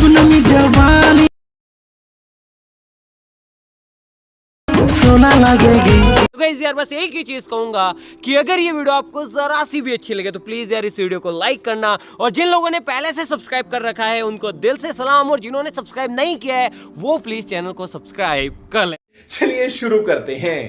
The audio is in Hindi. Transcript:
पूनमी जवानी सोना लगेगी। तो गाइस यार बस एक ही चीज कहूंगा कि अगर ये वीडियो आपको जरा सी भी अच्छी लगे तो प्लीज यार इस वीडियो को लाइक करना, और जिन लोगों ने पहले से सब्सक्राइब कर रखा है उनको दिल से सलाम, और जिन्होंने सब्सक्राइब नहीं किया है वो प्लीज चैनल को सब्सक्राइब कर ले। चलिए शुरू करते हैं।